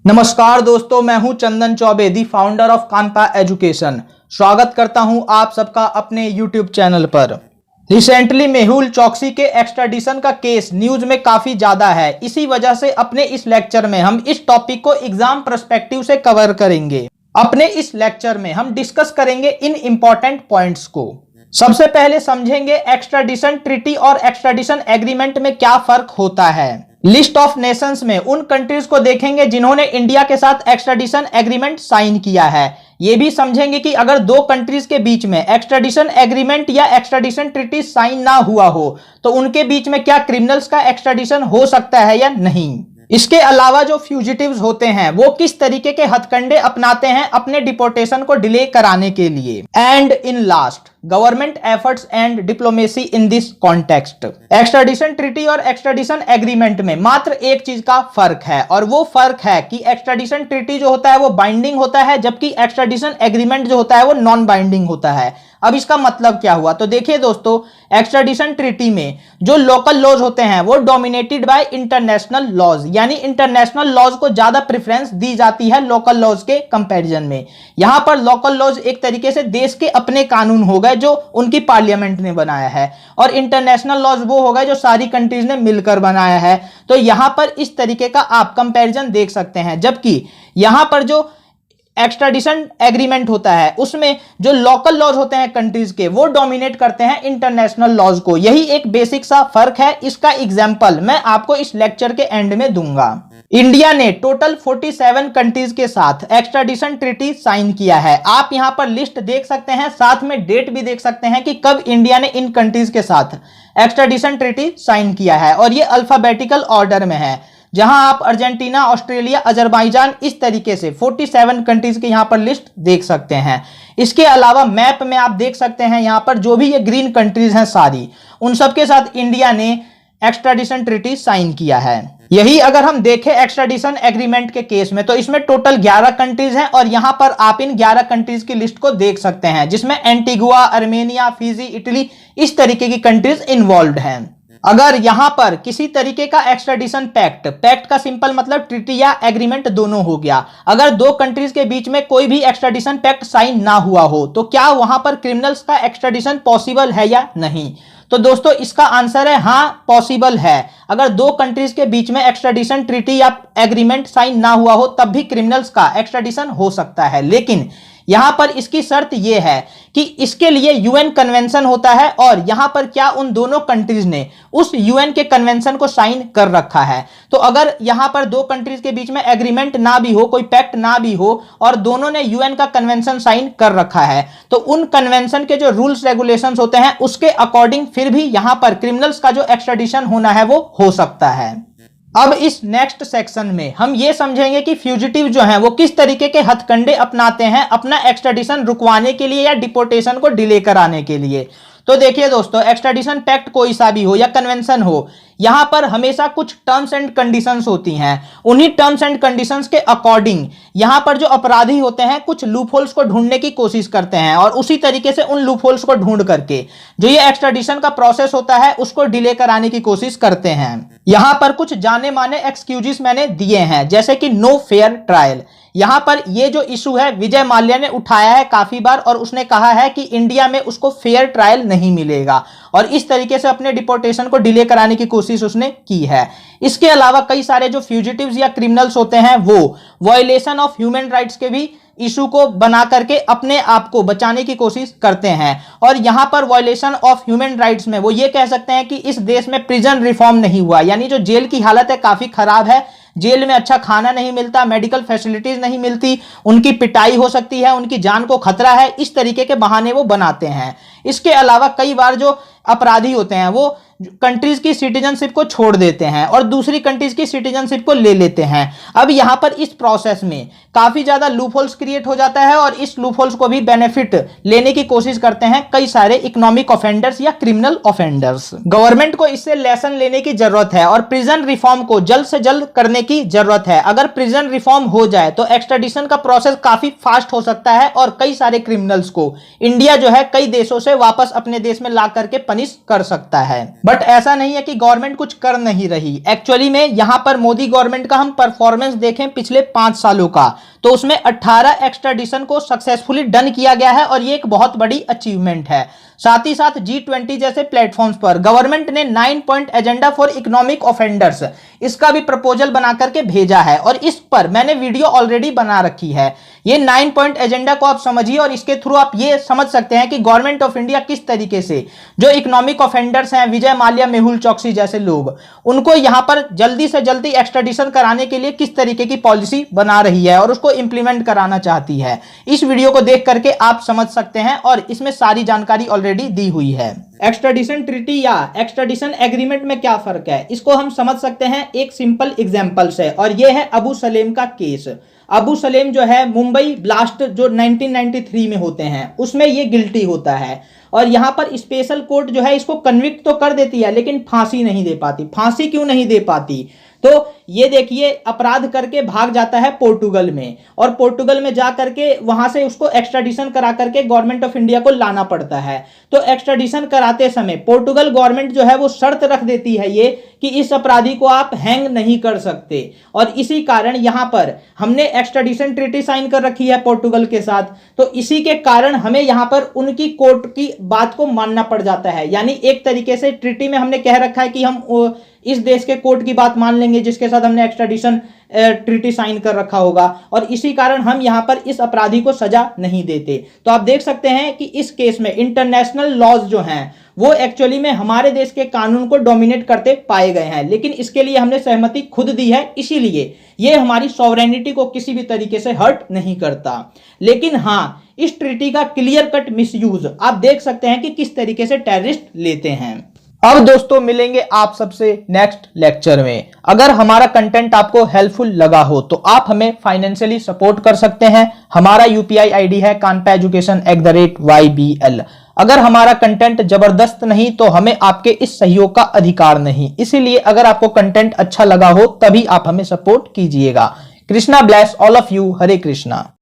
नमस्कार दोस्तों, मैं हूं Chandan Choubey, the founder of Kanpa education. स्वागत करता हूं आप सबका अपने यूट्यूब चैनल पर। रिसेंटली मेहुल चोकसी के एक्स्ट्राडिशन का केस न्यूज में काफी ज्यादा है। इसी वजह से अपने इस लेक्चर में हम इस टॉपिक को एग्जाम पर्सपेक्टिव से कवर करेंगे। अपने इस लेक्चर में हम डिस्कस करेंगे इन इंपॉर्टेंट पॉइंट्स को। सबसे पहले समझेंगे एक्स्ट्राडिशन ट्रीटी और एक्स्ट्राडिशन एग्रीमेंट में क्या फर्क होता है। लिस्ट ऑफ नेशंस में उन कंट्रीज को देखेंगे जिन्होंने इंडिया के साथ एक्स्ट्राडिशन एग्रीमेंट साइन किया है। यह भी समझेंगे कि अगर दो कंट्रीज के बीच में एक्स्ट्राडिशन एग्रीमेंट या एक्स्ट्राडिशन ट्रीटी साइन ना हुआ हो तो उनके बीच में क्या क्रिमिनल्स का एक्स्ट्राडिशन हो सकता है या नहीं। इसके अलावा जो फ्यूजिटिव्स होते हैं वो किस तरीके के हथकंडे अपनाते हैं अपने डिपोर्टेशन को डिले कराने के लिए। And in last, government efforts and diplomacy in this context. Extradition treaty और एक्स्ट्राडिशन एग्रीमेंट में मात्र एक चीज का फर्क है और वो फर्क है कि एक्स्ट्राडिशन ट्रीटी जो होता है वो बाइंडिंग होता है, जबकि एक्स्ट्राडिशन एग्रीमेंट जो होता है वो नॉन बाइंडिंग होता है। अब इसका मतलब क्या हुआ, तो देखिए दोस्तों, एक्स्ट्राडिशन ट्रीटी में जो लोकल लॉज होते हैं वो डोमिनेटेड बाय इंटरनेशनल लॉज, यानी इंटरनेशनल लॉज को ज्यादा प्रेफरेंस दी जाती है लोकल लॉज के कंपैरिजन में। यहां पर लोकल लॉज एक तरीके से देश के अपने कानून हो गए जो उनकी पार्लियामेंट ने बनाया है, और इंटरनेशनल लॉज वो हो गए जो सारी कंट्रीज ने मिलकर बनाया है। तो यहां पर इस तरीके का आप कंपैरिजन देख सकते हैं। जबकि यहां पर जो एक्स्ट्राडिशन एग्रीमेंट होता है उसमें जो लोकल लॉज होते हैं कंट्रीज के वो डोमिनेट करते हैं इंटरनेशनल लॉज को। यही एक बेसिक सा फर्क है। इसका एग्जांपल मैं आपको इस लेक्चर के एंड में दूंगा। इंडिया ने टोटल 47 कंट्रीज के साथ एक्स्ट्राडिशन ट्रीटी साइन किया है। आप यहां पर लिस्ट देख सकते हैं, साथ में डेट भी देख सकते हैं कि कब इंडिया ने इन कंट्रीज के साथ एक्स्ट्राडिशन ट्रीटी साइन किया है, और ये अल्फाबेटिकल ऑर्डर में है। जहां आप अर्जेंटीना, ऑस्ट्रेलिया, अजरबैजान, इस तरीके से 47 कंट्रीज की यहां पर लिस्ट देख सकते हैं। इसके अलावा मैप में आप देख सकते हैं यहां पर जो भी ये ग्रीन कंट्रीज हैं सारी, उन सबके साथ इंडिया ने एक्स्ट्राडिशन ट्रीटी साइन किया है। यही अगर हम देखें एक्स्ट्राडिशन एग्रीमेंट के केस में तो इसमें टोटल 11 कंट्रीज हैं, और यहां पर आप इन 11 कंट्रीज की लिस्ट को देख सकते हैं, जिसमें एंटीगुआ, आर्मेनिया, फिजी, इटली, इस तरीके की कंट्रीज इन्वॉल्व हैं। अगर यहां पर किसी तरीके का एक्स्ट्राडिशन पैक्ट का सिंपल मतलब ट्रीटी या एग्रीमेंट दोनों हो गया, अगर दो कंट्रीज के बीच में कोई भी एक्स्ट्राडिशन पैक्ट साइन ना हुआ हो तो क्या वहां पर क्रिमिनल्स का एक्स्ट्राडिशन पॉसिबल है या नहीं। तो दोस्तों इसका आंसर है हाँ, पॉसिबल है। अगर दो कंट्रीज के बीच में एक्स्ट्राडिशन ट्रीटी या एग्रीमेंट साइन ना हुआ हो तब भी क्रिमिनल्स का एक्स्ट्राडिशन हो सकता है, लेकिन यहां पर इसकी शर्त यह है कि इसके लिए यूएन कन्वेंशन होता है, और यहां पर क्या उन दोनों कंट्रीज ने उस यूएन के कन्वेंशन को साइन कर रखा है। तो अगर यहां पर दो कंट्रीज के बीच में एग्रीमेंट ना भी हो, कोई पैक्ट ना भी हो, और दोनों ने यूएन का कन्वेंशन साइन कर रखा है, तो उन कन्वेंशन के जो रूल्स रेगुलेशंस होते हैं उसके अकॉर्डिंग फिर भी यहां पर क्रिमिनल्स का जो एक्स्ट्राडिशन होना है वो हो सकता है। अब इस नेक्स्ट सेक्शन में हम ये समझेंगे कि फ्यूजिटिव जो हैं वो किस तरीके के हथकंडे अपनाते हैं अपना एक्स्ट्राडिशन रुकवाने के लिए या डिपोर्टेशन को डिले कराने के लिए। तो देखिए दोस्तों, एक्स्ट्राडिशन पैक्ट कोई सा भी हो या कन्वेंशन हो, यहां पर हमेशा कुछ टर्म्स एंड कंडीशंस होती हैं। उन्हीं टर्म्स एंड कंडीशंस के अकॉर्डिंग यहां पर जो अपराधी होते हैं कुछ लूपहोल्स को ढूंढने की कोशिश करते हैं, और उसी तरीके से उन लूपहोल्स को ढूंढ करके जो ये एक्स्ट्राडिशन का प्रोसेस होता है उसको डिले कराने की कोशिश करते हैं। यहां पर कुछ जाने माने एक्सक्यूजेस मैंने दिए हैं, जैसे कि नो फेयर ट्रायल। यहां पर ये जो इशू है विजय माल्या ने उठाया है काफी बार, और उसने कहा है कि इंडिया में उसको फेयर ट्रायल नहीं मिलेगा, और इस तरीके से अपने डिपोर्टेशन को डिले कराने की कोशिश उसने की है। इसके अलावा कई सारे जो फ्यूजिटिव्स या क्रिमिनल्स होते हैं वो वायलेशन ऑफ ह्यूमन राइट्स के भी इशू को बना करके अपने आप को बचाने की कोशिश करते हैं। और यहां पर वायलेशन ऑफ ह्यूमन राइट्स में वो ये कह सकते हैं कि इस देश में प्रिजन रिफॉर्म नहीं हुआ, यानी जो जेल की हालत है काफी खराब है, जेल में अच्छा खाना नहीं मिलता, मेडिकल फैसिलिटीज नहीं मिलती, उनकी पिटाई हो सकती है, उनकी जान को खतरा है, इस तरीके के बहाने वो बनाते हैं। इसके अलावा कई बार जो अपराधी होते हैं वो कंट्रीज की सिटीजनशिप को छोड़ देते हैं और दूसरी कंट्रीज की सिटीजनशिप को ले लेते हैं। अब यहां पर इस प्रोसेस में काफी ज्यादा लूपहोल्स क्रिएट हो जाता है, और इस लूपहोल्स को भी बेनिफिट लेने की कोशिश करते हैं कई सारे इकोनॉमिक ऑफेंडर्स या क्रिमिनल ऑफेंडर्स। गवर्नमेंट को इससे लेसन लेने की जरूरत है और प्रिजन रिफॉर्म को जल्द से जल्द करने की जरूरत है। अगर प्रिजन रिफॉर्म हो जाए तो एक्स्ट्राडिशन का प्रोसेस काफी फास्ट हो सकता है, और कई सारे क्रिमिनल्स को इंडिया जो है कई देशों से उसे वापस अपने देश में ला करके पनिश कर सकता है। बट ऐसा नहीं है कि गवर्नमेंट कुछ कर नहीं रही। एक्चुअली में यहां पर मोदी गवर्नमेंट का हम परफॉर्मेंस देखें पिछले 5 सालों का, तो उसमें 18 एक्स्ट्राडिशन को सक्सेसफुली डन किया गया है और ये एक बहुत बड़ी अचीवमेंट है। साथ ही साथ G20 जैसे प्लेटफॉर्म्स पर गवर्नमेंट ने 9 point agenda for economic offenders इसका भी प्रपोजल बना करके भेजा है और इस पर मैंने वीडियो ऑलरेडी बना रखी है। ये 9 पॉइंट एजेंडा को आप समझिए और इसके थ्रू आप ये समझ सकते हैं कि गवर्नमेंट ऑफ इंडिया किस तरीके से जो इकोनॉमिक ऑफेंडर्स हैं, विजय माल्या, मेहुल चोकसी जैसे लोग, उनको यहां पर जल्दी से जल्दी एक्स्ट्राडिशन कराने के लिए किस तरीके की पॉलिसी बना रही है और उसको इंप्लीमेंट कराना चाहती है। इस वीडियो को देख करके आप समझ सकते हैं और इसमें सारी जानकारी ऑलरेडी दी हुई है। एक्स्ट्राडिशन ट्रीटी या एक्स्ट्राडिशन एग्रीमेंट में क्या फर्क है, इसको हम समझ सकते हैं एक सिंपल एग्जांपल से, और यह है अबू सलेम का केस। अबू सलेम जो है मुंबई ब्लास्ट जो 1993 में होते हैं उसमें ये गिल्टी होता है और यहां पर स्पेशल कोर्ट जो है इसको कन्विक्ट तो कर देती है लेकिन फांसी नहीं दे पाती। फांसी क्यों नहीं दे पाती, तो ये देखिए अपराध करके भाग जाता है पोर्टुगल में और पोर्टुगल में जा करके वहां से उसको एक्स्ट्राडिशन करा करके गवर्नमेंट ऑफ इंडिया को लाना पड़ता है। तो एक्स्ट्राडिशन कराते समय पोर्टुगल गवर्नमेंट जो है वो शर्त रख देती है ये कि इस अपराधी को आप हैंग नहीं कर सकते और इसी कारण यहां पर हमने एक्स्ट्राडिशन ट्रीटी साइन कर रखी है पोर्टुगल के साथ, तो इसी के कारण हमें यहां पर उनकी कोर्ट की बात को मानना पड़ जाता है। यानी एक तरीके से ट्रीटी में हमने कह रखा है कि हम इस देश के कोर्ट की बात मान लेंगे जिसके साथ हमने एक्स्ट्राडिशन ट्रीटी साइन कर रखा होगा और इसी कारण हम यहां पर इस अपराधी को सजा नहीं देते। तो आप देख सकते हैं कि इस केस में इंटरनेशनल लॉज जो हैं वो एक्चुअली में हमारे देश के कानून को डोमिनेट करते पाए गए हैं, लेकिन इसके लिए हमने सहमति खुद दी है, इसीलिए ये हमारी सॉवरेनिटी को किसी भी तरीके से हर्ट नहीं करता। लेकिन हां, इस ट्रीटी का क्लियर कट मिसयूज आप देख सकते हैं कि किस तरीके से टेररिस्ट लेते हैं। अब दोस्तों मिलेंगे आप सबसे नेक्स्ट लेक्चर में। अगर हमारा कंटेंट आपको हेल्पफुल लगा हो तो आप हमें फाइनेंशियली सपोर्ट कर सकते हैं। हमारा UPI ID है kanpaeducation@ybl। अगर हमारा कंटेंट जबरदस्त नहीं तो हमें आपके इस सहयोग का अधिकार नहीं, इसीलिए अगर आपको कंटेंट अच्छा लगा हो तभी आप हमें सपोर्ट कीजिएगा। Krishna bless all of you. Hare Krishna.